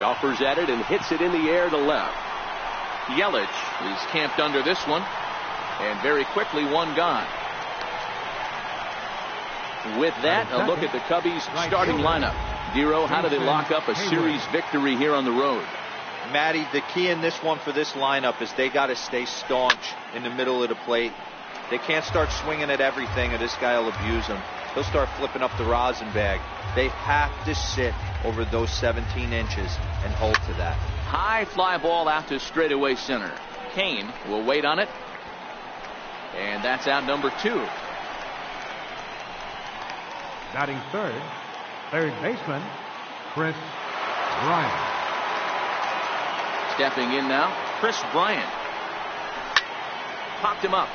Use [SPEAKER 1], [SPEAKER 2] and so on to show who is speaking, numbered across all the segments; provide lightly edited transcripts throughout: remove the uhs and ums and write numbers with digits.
[SPEAKER 1] Offers at it and hits it in the air to left. Yelich is camped under this one, and very quickly one gone. With that, a look at the Cubbies starting lineup. Dero, how do they lock up a series victory here on the road?
[SPEAKER 2] Matty, the key in this one for this lineup is they got to stay staunch in the middle of the plate. They can't start swinging at everything or this guy will abuse them. He'll start flipping up the rosin bag. They have to sit over those 17 inches and hold to that.
[SPEAKER 1] High fly ball out to straightaway center. Kane will wait on it. And that's out number 2.
[SPEAKER 3] Batting third baseman, Chris Bryant.
[SPEAKER 1] Stepping in now, Chris Bryant. Popped him up.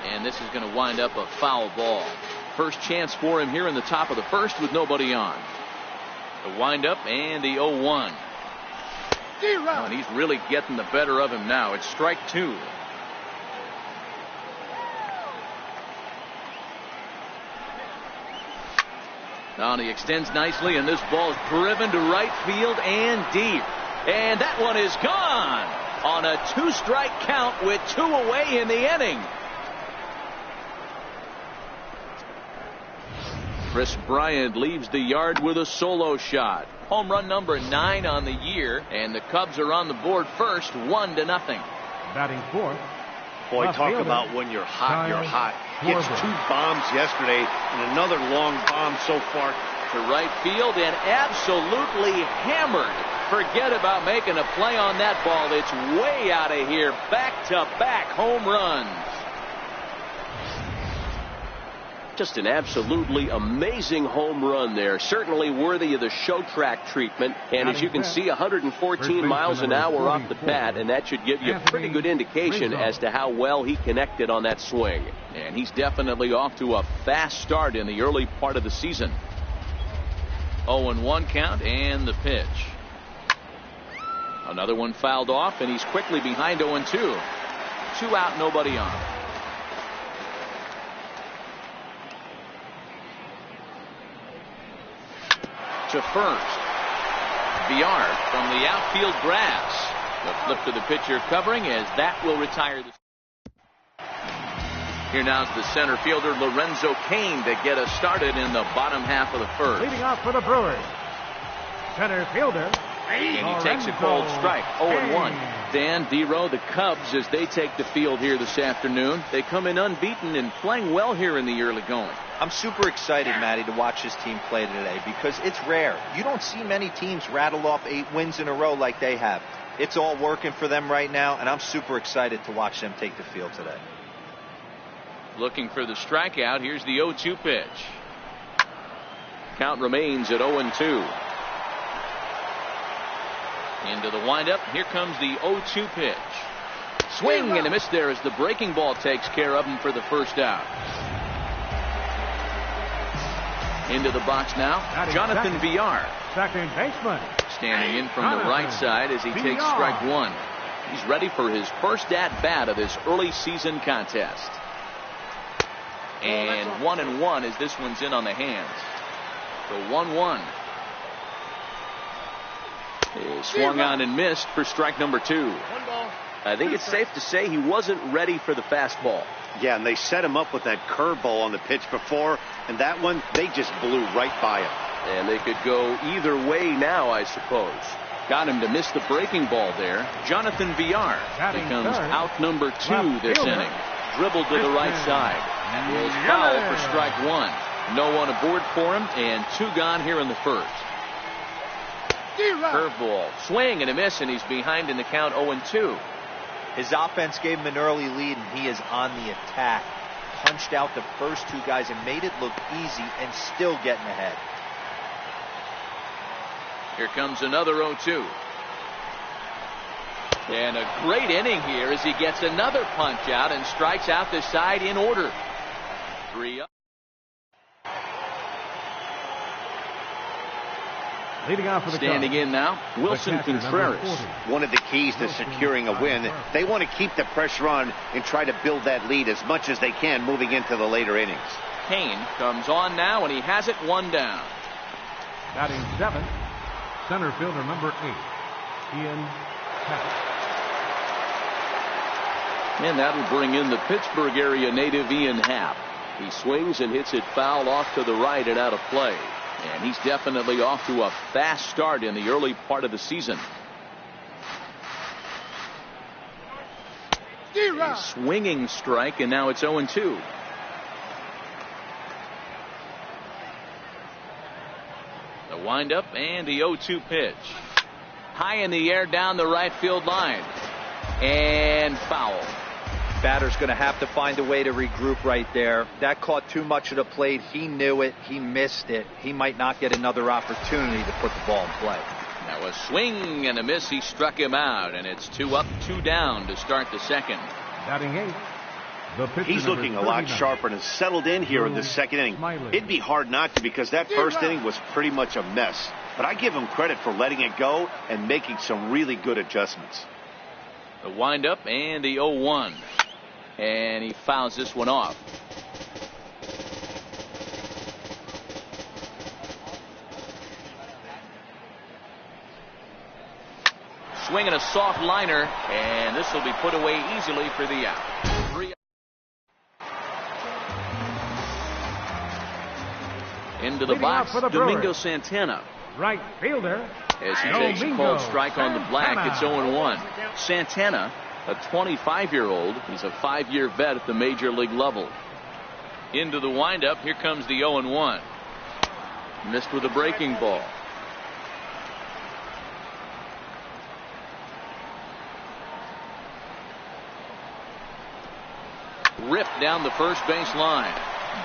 [SPEAKER 1] And this is going to wind up a foul ball. First chance for him here in the top of the first with nobody on. The windup and the 0-1. Oh, and he's really getting the better of him now. It's strike 2. Now he extends nicely, and this ball is driven to right field and deep. And that one is gone on a 2-strike count with 2 away in the inning. Chris Bryant leaves the yard with a solo shot. Home run number 9 on the year, and the Cubs are on the board first, 1-0.
[SPEAKER 3] Batting fourth.
[SPEAKER 4] Boy, talk about when you're hot, you're hot. Gets 2 bombs yesterday and another long bomb so far
[SPEAKER 1] to right field and absolutely hammered. Forget about making a play on that ball. It's way out of here. Back-to-back home runs.
[SPEAKER 5] Just an absolutely amazing home run there. Certainly worthy of the show track treatment. And as you can see, 114 miles an hour off the bat, and that should give you a pretty good indication as to how well he connected on that swing.
[SPEAKER 1] And he's definitely off to a fast start in the early part of the season. 0-1 count and the pitch. Another one fouled off, and he's quickly behind 0-2. 2 out, nobody on. To first. Villar from the outfield grass. The flip to the pitcher covering as that will retire the. Here now's the center fielder Lorenzo Cain to get us started in the bottom half of the first.
[SPEAKER 3] Leading off for the Brewers, center fielder.
[SPEAKER 1] And he takes a cold strike. 0-1. Dan, Dero, the Cubs, as they take the field here this afternoon, they come in unbeaten and playing well here in the early going.
[SPEAKER 2] I'm super excited, Matty, to watch this team play today because it's rare. You don't see many teams rattle off 8 wins in a row like they have. It's all working for them right now, and I'm super excited to watch them take the field today.
[SPEAKER 1] Looking for the strikeout. Here's the 0-2 pitch. Count remains at 0-2. Into the windup. Here comes the 0-2 pitch. Swing and a miss there as the breaking ball takes care of him for the first out. Into the box now, Jonathan Villar.
[SPEAKER 3] Second baseman.
[SPEAKER 1] Standing in from the right side as he takes strike 1. He's ready for his first at-bat of this early season contest. And 1-1 as this one's in on the hands. So 1-1. Is swung on and missed for strike number 2.
[SPEAKER 5] I think it's safe to say he wasn't ready for the fastball.
[SPEAKER 4] Yeah, and they set him up with that curveball on the pitch before, and that one, they just blew right by him.
[SPEAKER 5] And they could go either way now, I suppose.
[SPEAKER 1] Got him to miss the breaking ball there. Jonathan Villar becomes out number 2 this inning. Dribbled to the right side. Is foul for strike 1. No one aboard for him, and 2 gone here in the first. Curveball, swing and a miss, and he's behind in the count 0-2.
[SPEAKER 2] His offense gave him an early lead, and he is on the attack. Punched out the first 2 guys and made it look easy and still getting ahead.
[SPEAKER 1] Here comes another 0-2. And a great inning here as he gets another punch out and strikes out the side in order. 3 up.
[SPEAKER 3] Leading off for the
[SPEAKER 1] Standing
[SPEAKER 3] Cubs,
[SPEAKER 1] in now, Wilson Contreras.
[SPEAKER 4] One of the keys to securing a win, they want to keep the pressure on and try to build that lead as much as they can moving into the later innings.
[SPEAKER 1] Kane comes on now, and he has it 1 down.
[SPEAKER 3] Batting 7th, center fielder number 8, Ian Happ.
[SPEAKER 1] And that'll bring in the Pittsburgh area native Ian Happ. He swings and hits it foul off to the right and out of play. And he's definitely off to a fast start in the early part of the season. A swinging strike, and now it's 0-2. The windup and the 0-2 pitch. High in the air down the right field line. And foul.
[SPEAKER 2] Batter's going to have to find a way to regroup right there. That caught too much of the plate. He knew it. He missed it. He might not get another opportunity to put the ball in play.
[SPEAKER 1] Now a swing and a miss. He struck him out, and it's 2 up, 2 down to start the second.
[SPEAKER 3] Batting 8th.
[SPEAKER 4] He's looking a lot sharper and has settled in here in the second inning. It'd be hard not to, because that first inning was pretty much a mess. But I give him credit for letting it go and making some really good adjustments.
[SPEAKER 1] The windup and the 0-1. And he fouls this one off. Swinging a soft liner, and this will be put away easily for the out. 3 into the box, Domingo Santana.
[SPEAKER 3] Right fielder.
[SPEAKER 1] As he takes a called strike on the black, it's 0-1. Santana, a 25-year-old. He's a 5-year vet at the major league level. Into the windup. Here comes the 0-1. Missed with a breaking ball. Ripped down the first base line,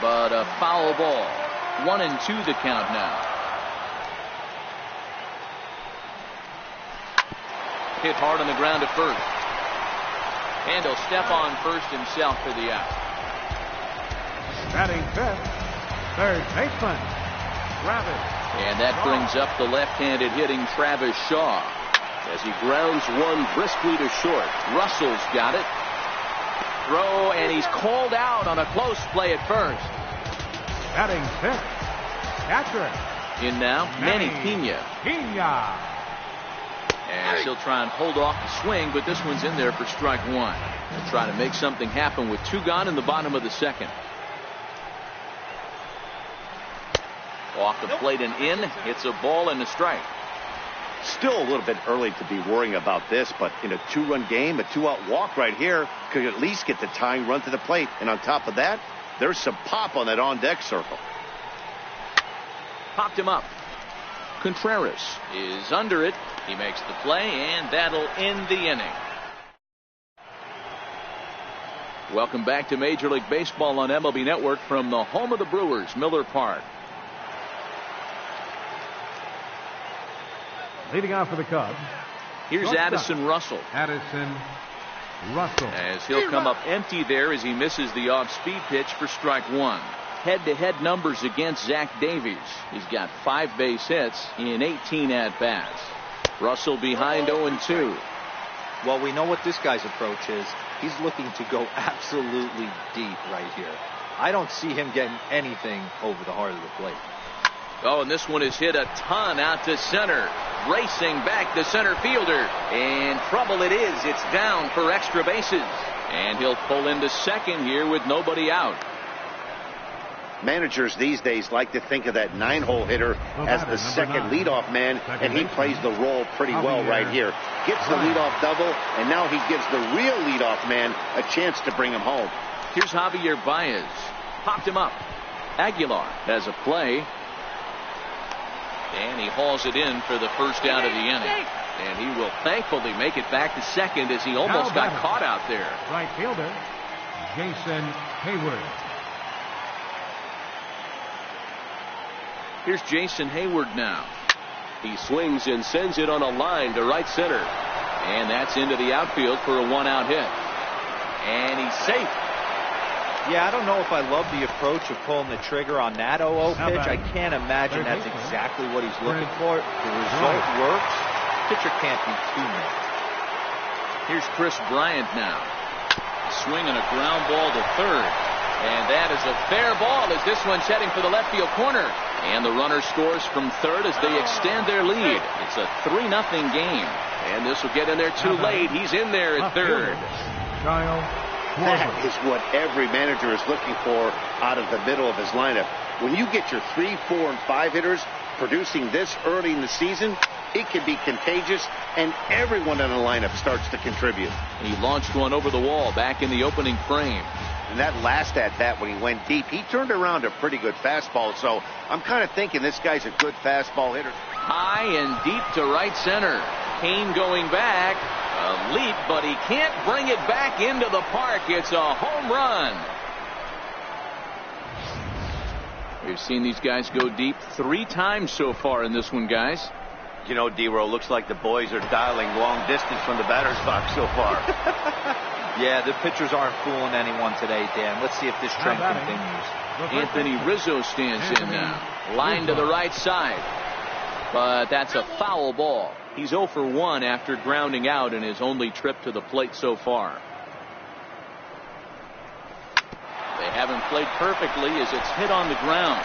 [SPEAKER 1] but a foul ball. 1-2 the count now. Hit hard on the ground at first. And he'll step on first himself for the out.
[SPEAKER 3] Batting 5th, third baseman, Travis.
[SPEAKER 1] And that brings up the left-handed hitting Travis Shaw as he grounds one briskly to short. Russell's got it. Throw, and he's called out on a close play at first.
[SPEAKER 3] Batting 5th, catcher.
[SPEAKER 1] In now, Manny Pena. As he'll try and hold off the swing, but this one's in there for strike 1. He'll try to make something happen with 2 gone in the bottom of the second. Off the plate and in. It's a ball and a strike.
[SPEAKER 4] Still a little bit early to be worrying about this, but in a 2-run game, a 2-out walk right here could at least get the tying run to the plate. And on top of that, there's some pop on that on-deck circle.
[SPEAKER 1] Popped him up. Contreras is under it. He makes the play, and that'll end the inning. Welcome back to Major League Baseball on MLB Network from the home of the Brewers, Miller Park.
[SPEAKER 3] Leading off for the Cubs.
[SPEAKER 1] Here's Addison Russell.
[SPEAKER 3] Addison Russell.
[SPEAKER 1] As he'll come up empty there as he misses the off-speed pitch for strike 1. Head-to-head numbers against Zach Davies. He's got 5 base hits in 18 at-bats. Russell behind 0-2.
[SPEAKER 2] Well, we know what this guy's approach is. He's looking to go absolutely deep right here. I don't see him getting anything over the heart of the plate.
[SPEAKER 1] Oh, and this one is hit a ton out to center. Racing back the center fielder. And trouble it is. It's down for extra bases. And he'll pull into second here with nobody out.
[SPEAKER 4] Managers these days like to think of that 9-hole hitter as the second leadoff man, and he plays the role pretty well right here. Gets the leadoff double, and now he gives the real leadoff man a chance to bring him home.
[SPEAKER 1] Here's Javier Baez. Popped him up. Aguilar has a play. And he hauls it in for the first out of the inning. And he will thankfully make it back to second as he almost got caught out there.
[SPEAKER 3] Right fielder, Jason Hayward.
[SPEAKER 1] Here's Jason Hayward now. He swings and sends it on a line to right center. And that's into the outfield for a 1-out hit. And he's safe.
[SPEAKER 2] Yeah, I don't know if I love the approach of pulling the trigger on that 0-0 pitch. I can't imagine that's exactly what he's looking for. The result works. Pitcher can't be too mad.
[SPEAKER 1] Here's Chris Bryant now. Swinging a ground ball to third. And that is a fair ball as this one's heading for the left field corner. And the runner scores from third as they extend their lead. It's a 3-0 game. And this will get in there too late. He's in there at third.
[SPEAKER 4] That is what every manager is looking for out of the middle of his lineup. When you get your 3, 4, and 5 hitters producing this early in the season, it can be contagious, and everyone in the lineup starts to contribute.
[SPEAKER 1] He launched one over the wall back in the opening frame.
[SPEAKER 4] And that last at-bat when he went deep, he turned around a pretty good fastball, so I'm kind of thinking this guy's a good fastball hitter.
[SPEAKER 1] High and deep to right center. Kane going back. A leap, but he can't bring it back into the park. It's a home run. We've seen these guys go deep 3 times so far in this one, guys.
[SPEAKER 2] You know, D-Row, looks like the boys are dialing long distance from the batter's box so far. Yeah, the pitchers aren't fooling anyone today, Dan. Let's see if this trend continues.
[SPEAKER 1] Anthony Rizzo stands in now. Line to the right side. But that's a foul ball. He's 0 for 1 after grounding out in his only trip to the plate so far. They haven't played perfectly as it's hit on the ground.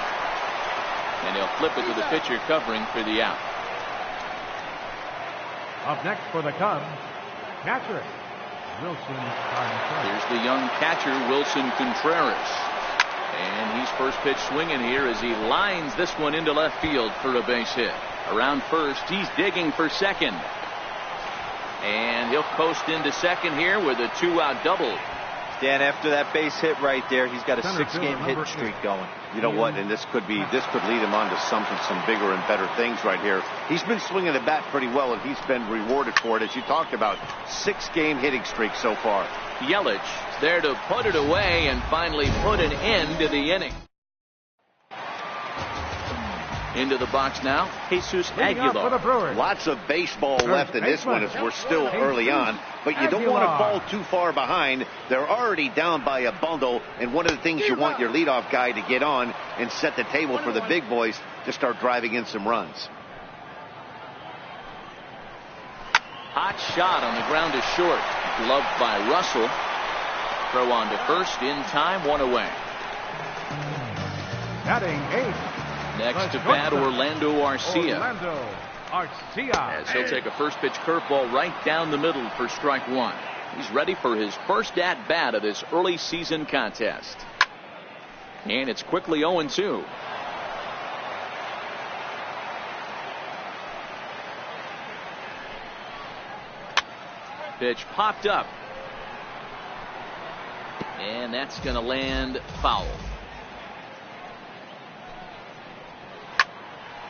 [SPEAKER 1] And he'll flip it to the pitcher covering for the out.
[SPEAKER 3] Up next for the Cubs, catcher Wilson Contreras.
[SPEAKER 1] Here's the young catcher, Wilson Contreras. And he's first pitch swinging here as he lines this one into left field for a base hit. Around first, he's digging for second. And he'll coast into second here with a 2-out double.
[SPEAKER 2] Dan, after that base hit right there, he's got a 6-game hitting streak going.
[SPEAKER 4] You know what? And this could lead him on to some bigger and better things right here. He's been swinging the bat pretty well, and he's been rewarded for it, as you talked about. 6-game hitting streak so far.
[SPEAKER 1] Yelich there to put it away and finally put an end to the inning. Into the box now, Jesus Aguilar.
[SPEAKER 4] Lots of baseball left in this one as we're still early on, but you don't want to fall too far behind. They're already down by a bundle, and one of the things you want your leadoff guy to get on and set the table for the big boys to start driving in some runs.
[SPEAKER 1] Hot shot on the ground is short. Gloved by Russell. Throw on to first in time, 1 away.
[SPEAKER 3] Batting 8.
[SPEAKER 1] Next to bat, Orlando Arcia. As he'll take a first pitch curveball right down the middle for strike 1. He's ready for his first at bat of this early season contest. And it's quickly 0-2. Pitch popped up. And that's going to land foul.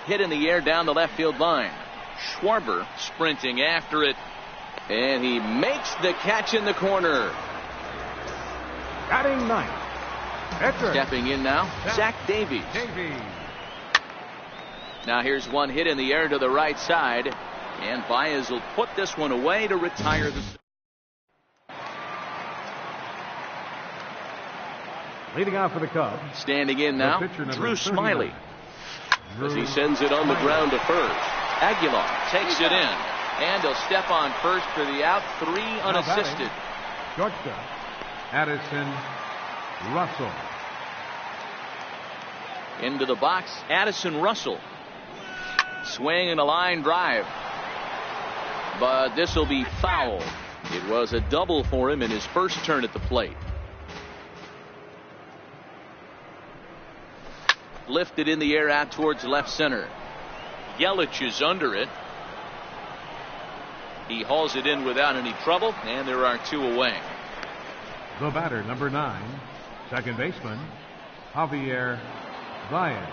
[SPEAKER 1] Hit in the air down the left field line. Schwarber sprinting after it. And he makes the catch in the corner.
[SPEAKER 3] Batting 9.
[SPEAKER 1] Stepping in now, Zach Davies. Now here's one hit in the air to the right side. And Baez will put this one away to retire the...
[SPEAKER 3] Leading off for the Cubs.
[SPEAKER 1] Standing in now, Drew Smiley. As he sends it on the ground to first. Aguilar takes it in. And he'll step on first for the out. 3 unassisted.
[SPEAKER 3] Shortstop, Addison Russell.
[SPEAKER 1] Into the box, Addison Russell. Swing and a line drive. But this will be foul. It was a double for him in his first turn at the plate. Lifted in the air out towards left center. Yelich is under it. He hauls it in without any trouble, and there are 2 away.
[SPEAKER 3] The batter, number 9, second baseman, Javier Baez.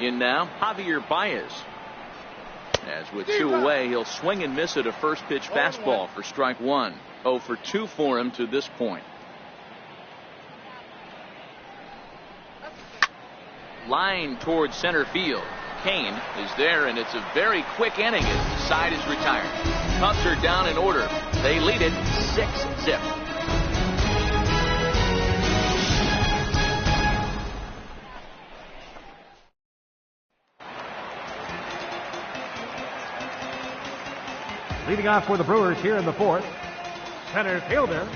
[SPEAKER 1] In now, Javier Baez. As with 2 away, he'll swing and miss at a first pitch fastball for strike 1. 0 for 2 for him to this point. Line towards center field. Kane is there, and it's a very quick inning as the side is retired. Cubs are down in order. They lead it 6-0.
[SPEAKER 3] Leading off for the Brewers here in the 4th, center fielder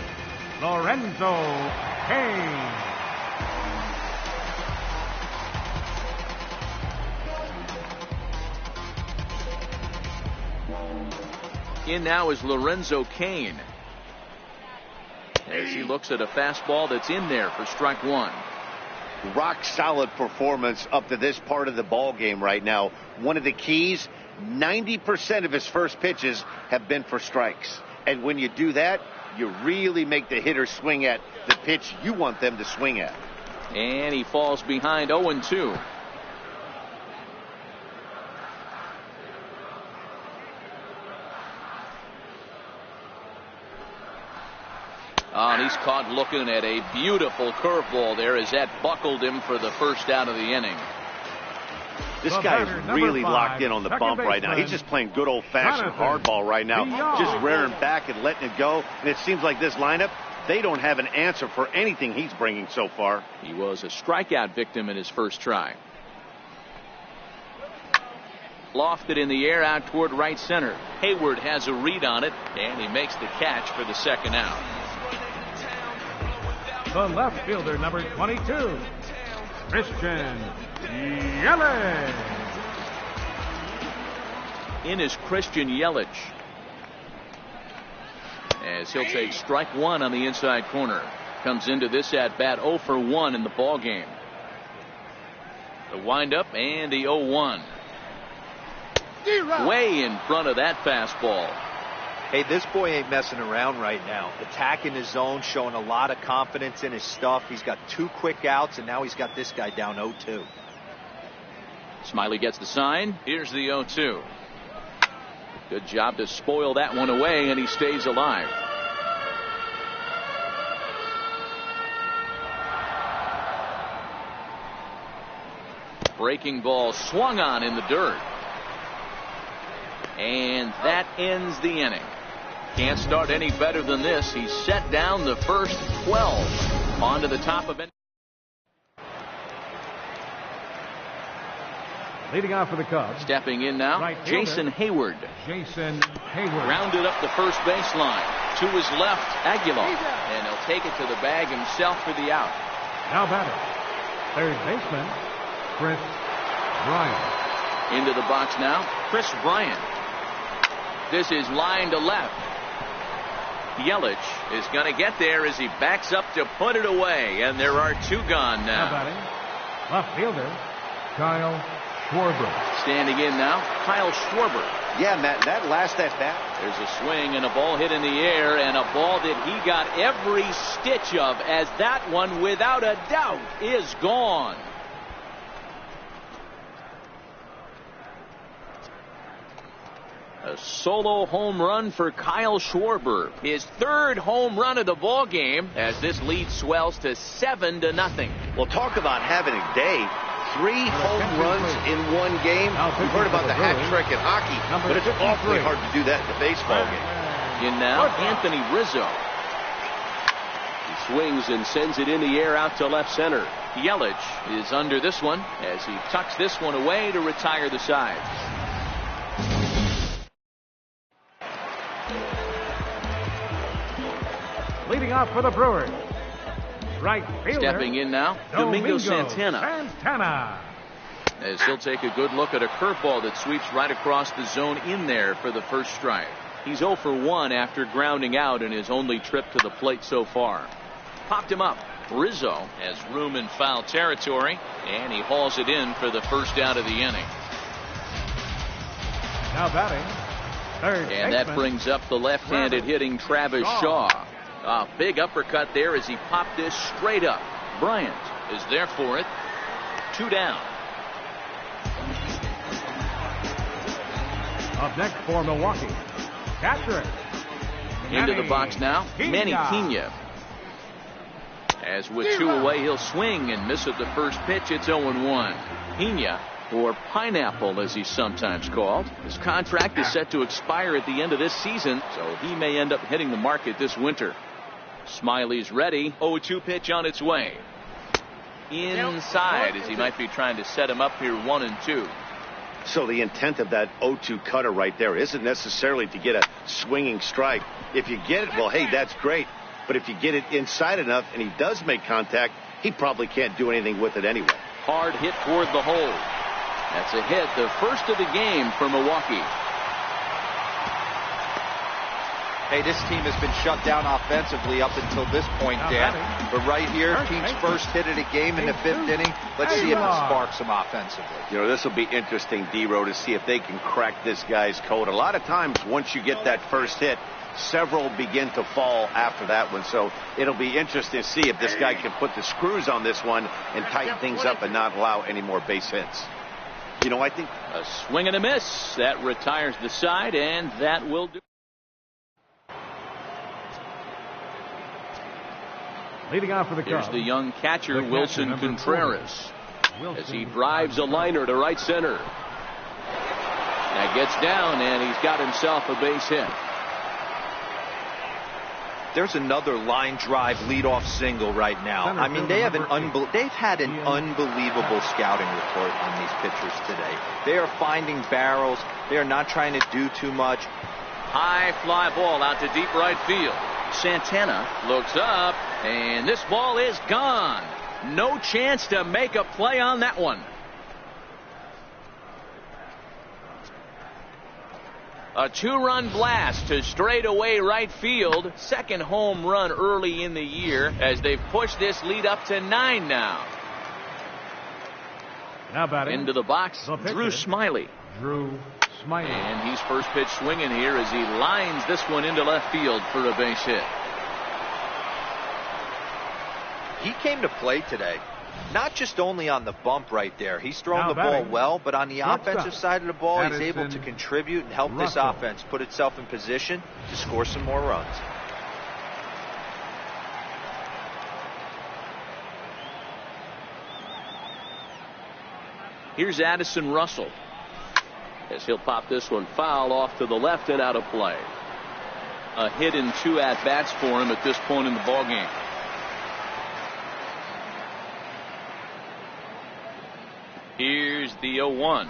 [SPEAKER 3] Lorenzo Kane.
[SPEAKER 1] In now is Lorenzo Cain, as he looks at a fastball that's in there for strike one.
[SPEAKER 4] Rock solid performance up to this part of the ball game right now. One of the keys, 90% of his first pitches have been for strikes. And when you do that, you really make the hitter swing at the pitch you want them to swing at.
[SPEAKER 1] And he falls behind 0-2. And he's caught looking at a beautiful curveball there as that buckled him for the first out of the inning.
[SPEAKER 4] This guy is really locked in on the bump right now. He's just playing good old-fashioned hardball right now, just rearing back and letting it go. And it seems like this lineup, they don't have an answer for anything he's bringing so far.
[SPEAKER 1] He was a strikeout victim in his first try. Lofted in the air out toward right center. Hayward has a read on it, and he makes the catch for the second out.
[SPEAKER 3] The left fielder, number 22, Christian Yelich.
[SPEAKER 1] In is Christian Yelich, as he'll take strike one on the inside corner. Comes into this at bat 0 for 1 in the ball game. The windup and the 0-1. Way in front of that fastball.
[SPEAKER 2] Hey, this boy ain't messing around right now. Attacking his zone, showing a lot of confidence in his stuff. He's got 2 quick outs, and now he's got this guy down 0-2.
[SPEAKER 1] Smiley gets the sign. Here's the 0-2. Good job to spoil that one away, and he stays alive. Breaking ball swung on in the dirt. And that ends the inning. Can't start any better than this. He set down the first 12. On to the top of it.
[SPEAKER 3] Leading off for the Cubs.
[SPEAKER 1] Stepping in now,
[SPEAKER 3] right
[SPEAKER 1] Jason Hayward.
[SPEAKER 3] Jason Hayward.
[SPEAKER 1] Rounded up the first baseline. To his left, Aguilar. And he'll take it to the bag himself for the out.
[SPEAKER 3] Now batting, third baseman, Chris Bryant.
[SPEAKER 1] Into the box now, Chris Bryant. This is line to left. Yelich is going to get there as he backs up to put it away, and there are 2 gone now.
[SPEAKER 3] Now batting, left fielder, Kyle Schwarber.
[SPEAKER 1] Standing in now, Kyle Schwarber.
[SPEAKER 4] Yeah, Matt, that last at bat.
[SPEAKER 1] There's a swing and a ball hit in the air, and a ball that he got every stitch of, as that one, without a doubt, is gone. A solo home run for Kyle Schwarber. His 3rd home run of the ball game, as this lead swells to 7-0.
[SPEAKER 4] Well, talk about having a day. 3 home runs in one game. We've heard about the hat trick in hockey, but it's awfully hard to do that in a baseball game.
[SPEAKER 1] In now, Anthony Rizzo. He swings and sends it in the air out to left center. Yelich is under this one as he tucks this one away to retire the side.
[SPEAKER 3] Leading off for the Brewers, right fielder.
[SPEAKER 1] Stepping in now, Domingo Santana. As he'll take a good look at a curveball that sweeps right across the zone in there for the first strike. He's 0 for 1 after grounding out in his only trip to the plate so far. Popped him up. Rizzo has room in foul territory, and he hauls it in for the first out of the inning.
[SPEAKER 3] Now batting, third
[SPEAKER 1] and
[SPEAKER 3] baseman,
[SPEAKER 1] that brings up the left-handed hitting Travis Shaw. A big uppercut there as he popped this straight up. Bryant is there for it. 2 down.
[SPEAKER 3] Up next for Milwaukee, catcher.
[SPEAKER 1] Into the box now, Manny Pena. As with 2 away, he'll swing and miss at the first pitch. It's 0-1. Pena, or Pineapple as he's sometimes called. His contract is set to expire at the end of this season, so he may end up hitting the market this winter. Smiley's ready. 0-2 pitch on its way. Inside as he might be trying to set him up here 1-2.
[SPEAKER 4] So the intent of that 0-2 cutter right there isn't necessarily to get a swinging strike. If you get it, well, hey, that's great. But if you get it inside enough and he does make contact, he probably can't do anything with it anyway.
[SPEAKER 1] Hard hit toward the hole. That's a hit, the first of the game for Milwaukee.
[SPEAKER 2] Hey, this team has been shut down offensively up until this point, Dan. But right here, team's first hit of the game in the 5th inning. Let's see if it sparks them offensively.
[SPEAKER 4] You know, this will be interesting, D-Row, to see if they can crack this guy's code. A lot of times, once you get that first hit, several begin to fall after that one. So it'll be interesting to see if this guy can put the screws on this one and tighten things up and not allow any more base hits. You know, I think
[SPEAKER 1] a swing and a miss. That retires the side, and that will do.
[SPEAKER 3] Leading off for the Cubs,
[SPEAKER 1] here's the young catcher, Wilson Contreras, as he drives a liner to right center. That gets down, and he's got himself a base hit.
[SPEAKER 2] There's another line drive leadoff single right now. I mean, they've had an unbelievable scouting report on these pitchers today. They are finding barrels. They are not trying to do too much.
[SPEAKER 1] High fly ball out to deep right field. Santana looks up, and this ball is gone. No chance to make a play on that one. A 2-run blast to straightaway right field. Second home run early in the year as they've pushed this lead up to 9 now.
[SPEAKER 3] Now batting
[SPEAKER 1] into the box, Drew Smiley. And he's first pitch swinging here as he lines this one into left field for a base hit.
[SPEAKER 2] He came to play today, not just only on the bump right there. He's thrown the ball well, but on the offensive side of the ball, he's able to contribute and help this offense put itself in position to score some more runs.
[SPEAKER 1] Here's Addison Russell, as he'll pop this one foul off to the left and out of play. A hit and 2 at-bats for him at this point in the ballgame. Here's the 0-1.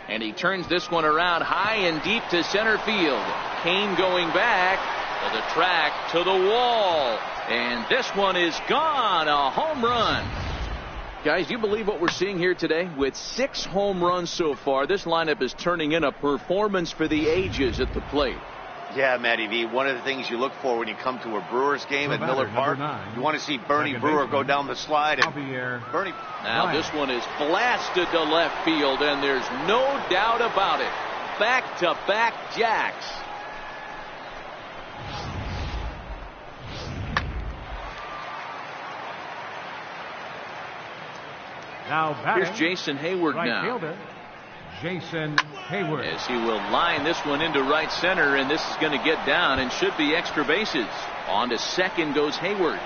[SPEAKER 1] And he turns this one around high and deep to center field. Kane going back to the track, to the wall. And this one is gone. A home run. Guys, do you believe what we're seeing here today? With 6 home runs so far, this lineup is turning in a performance for the ages at the plate.
[SPEAKER 4] Yeah, Matty V, one of the things you look for when you come to a Brewers game at Miller Park, you want to see Bernie Brewer go down the slide. And Bernie.
[SPEAKER 1] Now this one is blasted to left field, and there's no doubt about it. Back-to-back jacks.
[SPEAKER 3] Now
[SPEAKER 1] here's Jason Hayward now.
[SPEAKER 3] Fielder, Jason Hayward.
[SPEAKER 1] As he will line this one into right center, and this is going to get down and should be extra bases. On to second goes Hayward.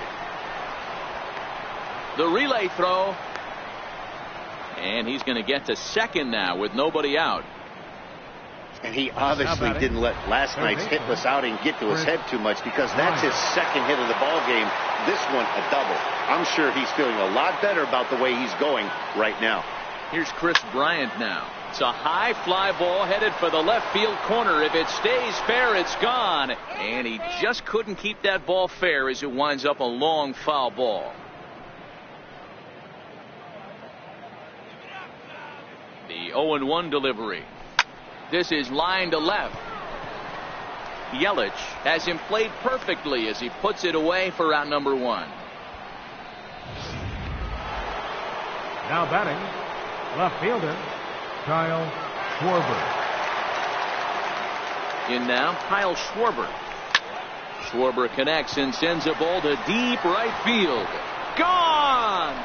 [SPEAKER 1] The relay throw. And he's going to get to second now with nobody out.
[SPEAKER 4] And he obviously didn't let last night's hitless outing get to his head too much, because that's his second hit of the ball game. This one a double. I'm sure he's feeling a lot better about the way he's going right now.
[SPEAKER 1] Here's Chris Bryant now. It's a high fly ball headed for the left field corner. If it stays fair, it's gone. And he just couldn't keep that ball fair as it winds up a long foul ball. The 0-1 delivery. This is line to left. Yelich has him played perfectly as he puts it away for out number 1.
[SPEAKER 3] Now batting, left fielder, Kyle Schwarber.
[SPEAKER 1] In now, Kyle Schwarber. Schwarber connects and sends a ball to deep right field. Gone!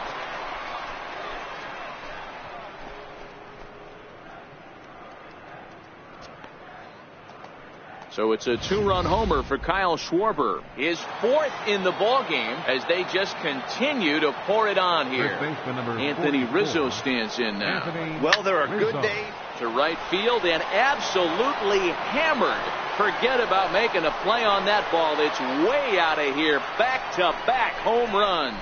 [SPEAKER 1] So it's a 2-run homer for Kyle Schwarber. His 4th in the ballgame as they just continue to pour it on here. Anthony Rizzo stands in now.
[SPEAKER 4] Well, there are good days.
[SPEAKER 1] To right field and absolutely hammered. Forget about making a play on that ball. It's way out of here. Back-to-back home runs.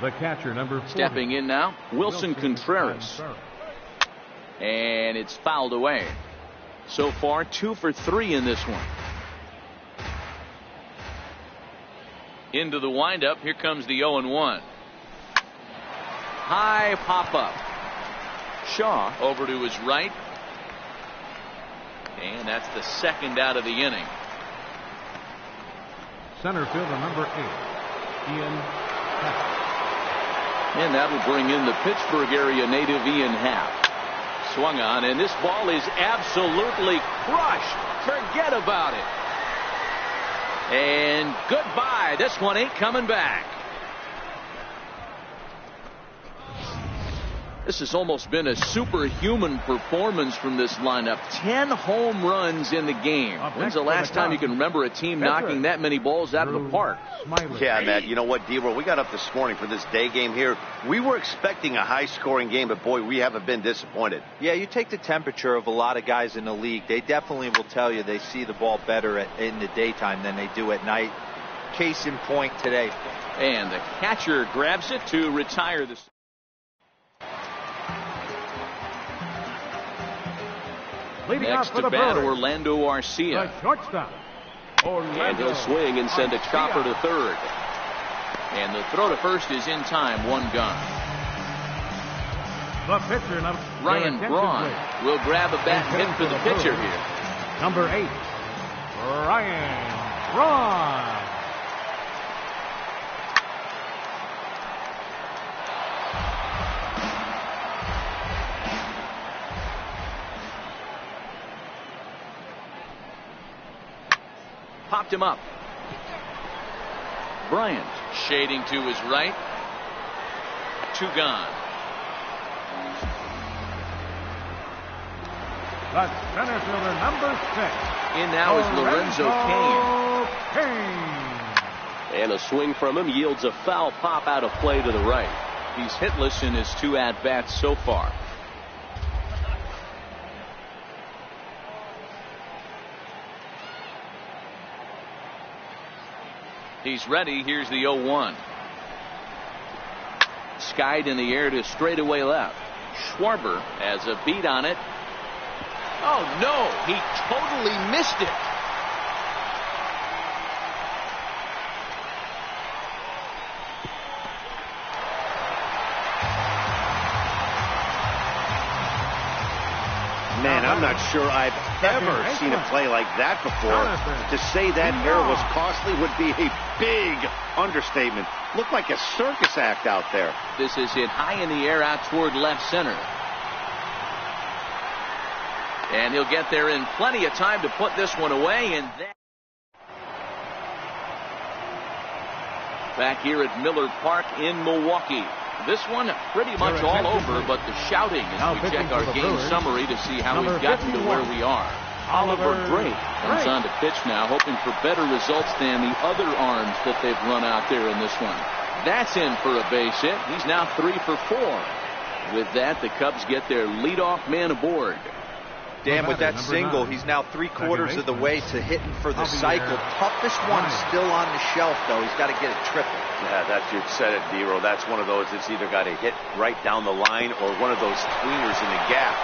[SPEAKER 3] The catcher, number 40.
[SPEAKER 1] Stepping in now, Wilson Contreras. And it's fouled away. So far, 2 for 3 in this one. Into the windup. Here comes the 0-1. high pop-up. Shaw over to his right. And that's the second out of the inning.
[SPEAKER 3] Center fielder number 8, Ian Happ.
[SPEAKER 1] And that'll bring in the Pittsburgh area native Ian Happ. Swung on, and this ball is absolutely crushed. Forget about it. And goodbye. This one ain't coming back. This has almost been a superhuman performance from this lineup. 10 home runs in the game. When's the last time you can remember a team knocking that many balls out of the park?
[SPEAKER 4] Yeah, Matt, you know what, D-Roll, we got up this morning for this day game here. We were expecting a high-scoring game, but, boy, we haven't been disappointed.
[SPEAKER 2] Yeah, you take the temperature of a lot of guys in the league. They definitely will tell you they see the ball better in the daytime than they do at night. Case in point today.
[SPEAKER 1] And the catcher grabs it to retire the... Next to bat, Orlando Arcia.
[SPEAKER 3] The shortstop,
[SPEAKER 5] and he'll swing and send a chopper to third.
[SPEAKER 1] And the throw to first is in time. One gone.
[SPEAKER 3] The pitcher,
[SPEAKER 1] Ryan Braun will grab a bat and hit for the pitcher here.
[SPEAKER 3] Number 8, Ryan Braun.
[SPEAKER 1] Popped him up. Bryant shading to his right. 2 gone.
[SPEAKER 3] The center fielder number 6.
[SPEAKER 1] In now is Lorenzo Cain.
[SPEAKER 5] And a swing from him yields a foul pop out of play to the right.
[SPEAKER 1] He's hitless in his 2 at-bats so far. He's ready. Here's the 0-1. Skied in the air to straightaway left. Schwarber has a beat on it. Oh, no. He totally missed it.
[SPEAKER 4] Man, I'm not sure I've ever seen a play like that before. To say that error was costly would be a big understatement. Looked like a circus act out there.
[SPEAKER 1] This is hit high in the air out toward left center. And he'll get there in plenty of time to put this one away. And then back here at Miller Park in Milwaukee. This one pretty much all over, but the shouting as we check our game summary to see how we've gotten to where we are. Oliver Drake comes on to pitch now, hoping for better results than the other arms that they've run out there in this one. That's in for a base hit. He's now 3 for 4. With that, the Cubs get their leadoff man aboard.
[SPEAKER 2] Dan, with that single, he's now 3/4 of the way to hitting for the cycle. Toughest one still on the shelf, though. He's got to get a triple.
[SPEAKER 4] Yeah, you said it, D-Roll. That's one of those that's either got to hit right down the line or one of those tweeners in the gap.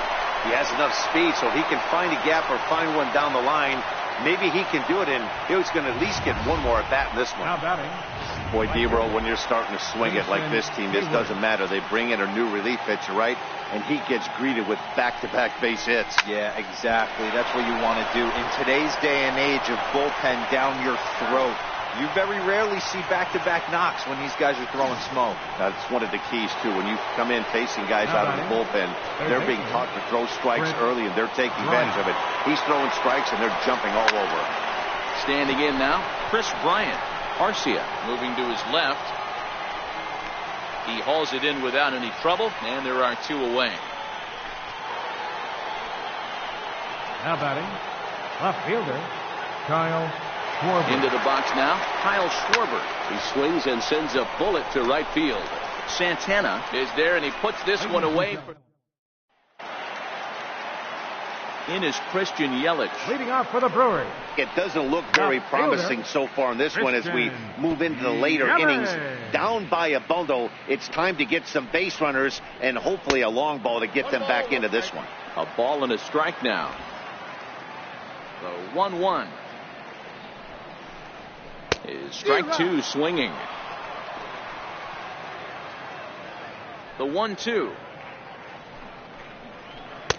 [SPEAKER 4] He has enough speed, so he can find a gap or find one down the line. Maybe he can do it, and he's going to at least get one more at bat in this one.
[SPEAKER 3] Now batting.
[SPEAKER 4] Boy, D-Roll, when you're starting to swing it like this team, this doesn't matter. They bring in a new relief pitcher, right? And he gets greeted with back-to-back base hits.
[SPEAKER 2] Yeah, exactly. That's what you want to do. In today's day and age of bullpen down your throat, you very rarely see back-to-back knocks when these guys are throwing smoke.
[SPEAKER 4] That's one of the keys, too. When you come in facing guys out of the bullpen, they're being taught to throw strikes early, and they're taking advantage of it. He's throwing strikes, and they're jumping all over.
[SPEAKER 1] Standing in now, Chris Bryant. Arcia moving to his left. He hauls it in without any trouble, and there are 2 away.
[SPEAKER 3] Now batting, left fielder, Kyle Schwarber.
[SPEAKER 1] Into the box now, Kyle Schwarber.
[SPEAKER 5] He swings and sends a bullet to right field.
[SPEAKER 1] Santana is there, and he puts this one away. In is Christian Yelich.
[SPEAKER 3] Leading off for the Brewers.
[SPEAKER 4] It doesn't look very promising so far in this one as we move into the later innings. Down by a bundle, it's time to get some base runners and hopefully a long ball to get them back into this one.
[SPEAKER 1] A ball and a strike now. The 1-1 is strike 2 swinging. The 1-2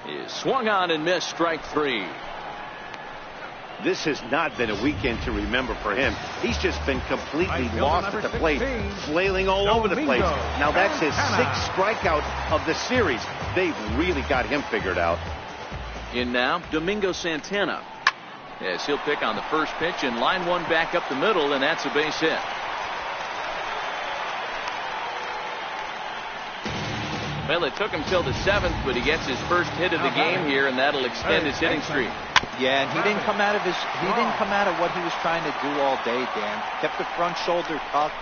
[SPEAKER 1] is swung on and missed. Strike 3.
[SPEAKER 4] This has not been a weekend to remember for him. He's just been completely lost at the plate, flailing all over the place. Now that's his 6th strikeout of the series. They've really got him figured out.
[SPEAKER 1] In now, Domingo Santana. Yes, he'll pick on the first pitch and line one back up the middle, and that's a base hit. Well, it took him till the 7th, but he gets his first hit of the game here, and that'll extend his hitting streak.
[SPEAKER 2] Yeah, and he didn't come out of what he was trying to do all day, Dan. Kept the front shoulder tucked,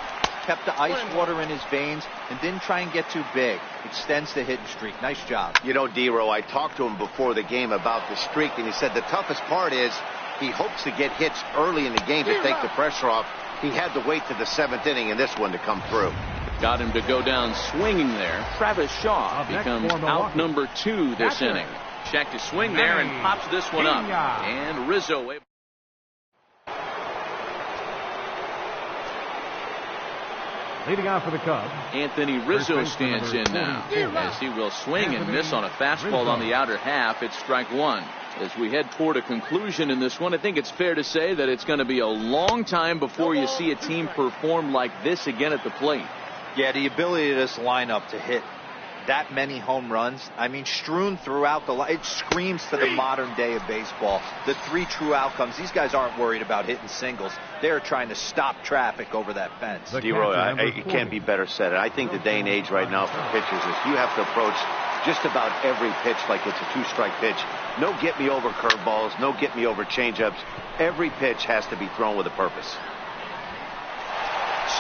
[SPEAKER 2] kept the ice water in his veins, and didn't try and get too big. Extends the hitting streak. Nice job.
[SPEAKER 4] You know, D-Row, I talked to him before the game about the streak, and he said the toughest part is he hopes to get hits early in the game to take the pressure off. He had to wait to the 7th inning in this one to come through.
[SPEAKER 1] Got him to go down swinging there. Travis Shaw becomes out number 2 this inning. Check to swing there and pops this one up. And Rizzo.
[SPEAKER 3] Leading off for the Cubs,
[SPEAKER 1] Anthony Rizzo stands in now, as he will swing and miss on a fastball on the outer half. It's strike 1. As we head toward a conclusion in this one, I think it's fair to say that it's going to be a long time before you see a team perform like this again at the plate.
[SPEAKER 2] Yeah, the ability of this lineup to hit that many home runs, I mean, strewn throughout the line. It screams to the modern day of baseball. The 3 true outcomes. These guys aren't worried about hitting singles. They're trying to stop traffic over that fence.
[SPEAKER 4] D-Roy, it can't be better said. I think the day and age right now for pitchers is you have to approach just about every pitch like it's a 2-strike pitch. No get-me-over curveballs, no get-me-over changeups. Every pitch has to be thrown with a purpose.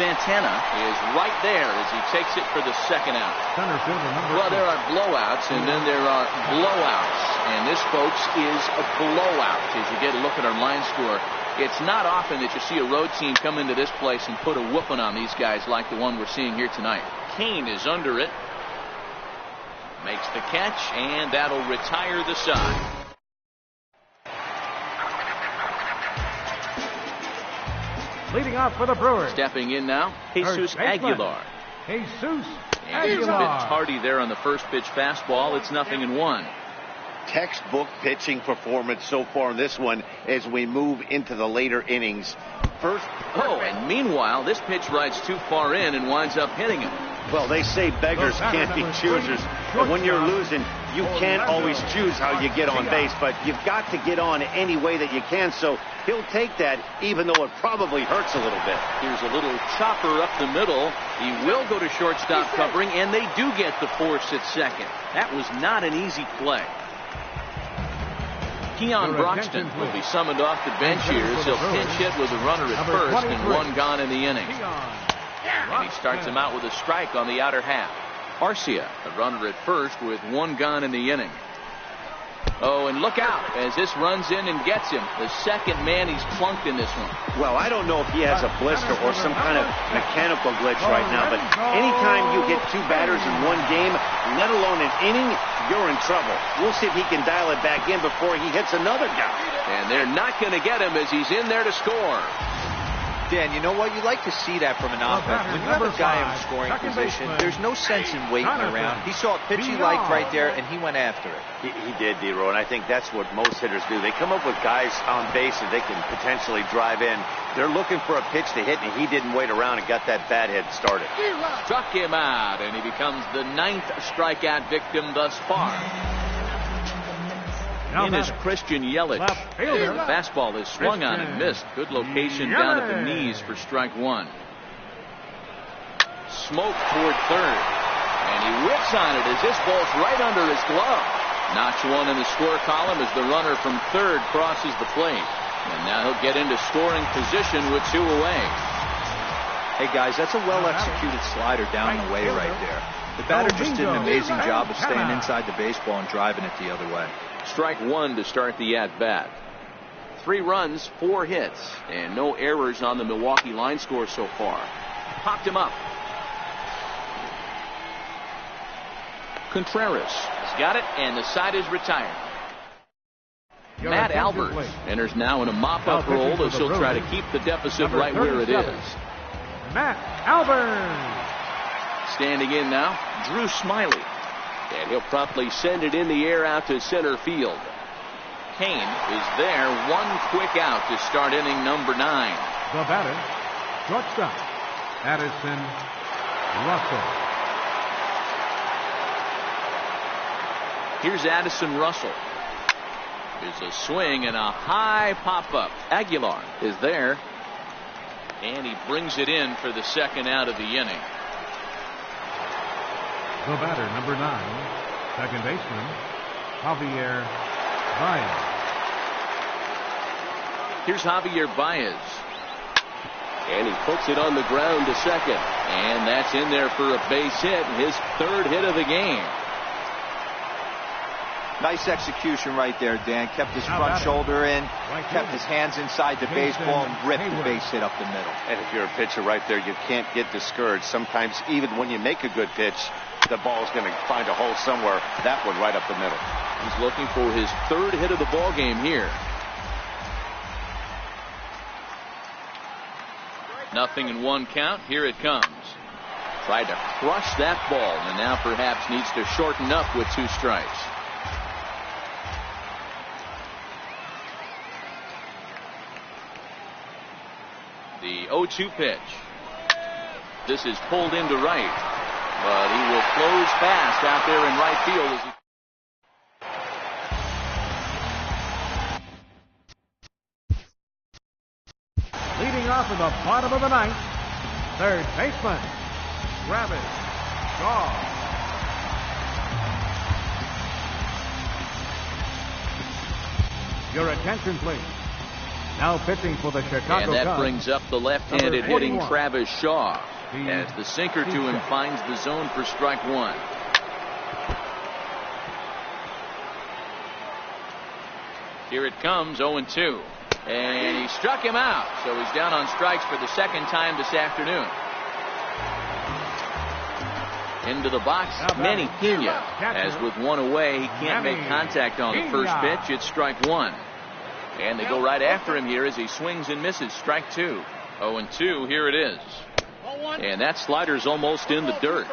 [SPEAKER 1] Santana is right there as he takes it for the 2nd out. Well, there are blowouts, and then there are blowouts. And this, folks, is a blowout as you get a look at our line score. It's not often that you see a road team come into this place and put a whooping on these guys like the one we're seeing here tonight. Kane is under it. Makes the catch, and that'll retire the side.
[SPEAKER 3] Leading off for the Brewers.
[SPEAKER 1] Stepping in now, Jesus Aguilar.
[SPEAKER 3] Jesus
[SPEAKER 1] And he's a bit tardy there on the first pitch fastball. It's 0-1.
[SPEAKER 4] Textbook pitching performance so far in this one as we move into the later innings.
[SPEAKER 1] And meanwhile, this pitch rides too far in and winds up hitting him.
[SPEAKER 4] Well, they say beggars can't be choosers, but when you're losing, you can't always choose how you get on base, but you've got to get on any way that you can, so he'll take that, even though it probably hurts a little bit.
[SPEAKER 1] Here's a little chopper up the middle. He will go to shortstop covering, and they do get the force at second. That was not an easy play. Keon Broxton will be summoned off the bench here as he'll pinch hit with a runner at first and 1 gone in the inning. And he starts him out with a strike on the outer half. Arcia, a runner at first with 1 gone in the inning. Oh, and look out as this runs in and gets him. The second man he's plunked in this one.
[SPEAKER 4] Well, I don't know if he has a blister or some kind of mechanical glitch right now, but anytime you hit 2 batters in one game, let alone an inning, you're in trouble. We'll see if he can dial it back in before he hits another guy.
[SPEAKER 1] And they're not going to get him as he's in there to score.
[SPEAKER 2] Dan, you know what? You like to see that from an offense. When you have a guy in scoring position, there's no sense in waiting around. He saw a pitch he liked right there, and he went after it.
[SPEAKER 4] He did, D-Row, and I think that's what most hitters do. They come up with guys on base that they can potentially drive in. They're looking for a pitch to hit, and he didn't wait around and got that bat head started.
[SPEAKER 1] Struck him out, and he becomes the 9th strikeout victim thus far. In is Christian Yelich. The fastball is swung on and missed. Good location down at the knees for strike 1. Smoke toward third. And he whips on it as this ball's right under his glove. Notch 1 in the score column as the runner from third crosses the plate. And now he'll get into scoring position with 2 away.
[SPEAKER 2] Hey, guys, that's a well-executed slider down the way right there. The batter just did an amazing job of staying inside the baseball and driving it the other way.
[SPEAKER 1] Strike 1 to start the at-bat. 3 runs, 4 hits, and no errors on the Milwaukee line score so far. Popped him up. Contreras has got it, and the side is retired. Matt Albers enters now in a mop-up role as he'll try to keep the deficit right where it is.
[SPEAKER 3] Matt Albers.
[SPEAKER 1] Standing in now, Drew Smiley.
[SPEAKER 5] And he'll promptly send it in the air out to center field.
[SPEAKER 1] Kane is there. One quick out to start inning number 9.
[SPEAKER 3] The batter, shortstop, Addison Russell.
[SPEAKER 1] Here's Addison Russell. There's a swing and a high pop-up. Aguilar is there. And he brings it in for the second out of the inning.
[SPEAKER 3] The batter, number 9, second baseman, Javier Baez.
[SPEAKER 1] Here's Javier Baez.
[SPEAKER 5] And he puts it on the ground to second.
[SPEAKER 1] And that's in there for a base hit, and his 3rd hit of the game.
[SPEAKER 2] Nice execution right there, Dan. Kept his front shoulder in, kept his hands inside the baseball, and ripped the base hit up the middle.
[SPEAKER 4] And if you're a pitcher right there, you can't get discouraged. Sometimes even when you make a good pitch, the ball's going to find a hole somewhere. That one right up the middle.
[SPEAKER 1] He's looking for his 3rd hit of the ball game here. 0-1 count. Here it comes. Tried to crush that ball, and now perhaps needs to shorten up with 2 strikes. The 0-2 pitch. This is pulled into right, but he will close fast out there in right field as he
[SPEAKER 3] Leading off in the bottom of the 9th, third baseman, Travis Shaw. Your attention, please. Now pitching for the Chicago
[SPEAKER 1] And that
[SPEAKER 3] Cubs,
[SPEAKER 1] brings up the left-handed hitting Travis Shaw.
[SPEAKER 3] The
[SPEAKER 1] As the sinker to him finds the zone for strike 1. Here it comes, 0-2. And he struck him out. So he's down on strikes for the 2nd time this afternoon. Into the box, Manny Pena. As with 1 away, he can't make contact on the first pitch. It's strike 1. And they go right after him here as he swings and misses. Strike 2. 0-2. Here it is. And that slider's almost in the dirt.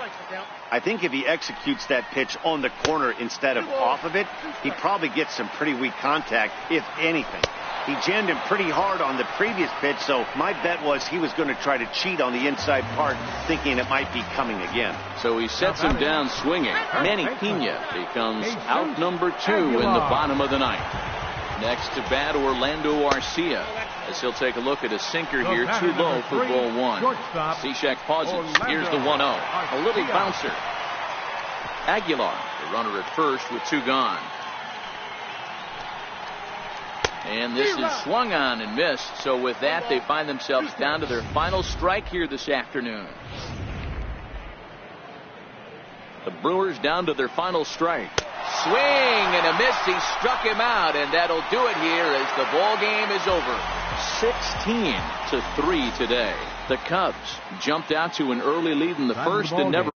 [SPEAKER 4] I think if he executes that pitch on the corner instead of off of it, he probably gets some pretty weak contact, if anything. He jammed him pretty hard on the previous pitch, so my bet was he was going to try to cheat on the inside part, thinking it might be coming again.
[SPEAKER 1] So he sets him down swinging. Manny Pena becomes out number 2 in the bottom of the 9th. Next to bat, Orlando Arcia, as he'll take a look at a sinker here, too low for ball 1. Cishek pauses. Here's the 1-0. A little bouncer. Aguilar, the runner at first with 2 gone. And this is swung on and missed. So with that, they find themselves down to their final strike here this afternoon. The Brewers down to their final strike. Swing and a miss. He struck him out, and that'll do it here as the ball game is over. 16-3 today. The Cubs jumped out to an early lead in the first and never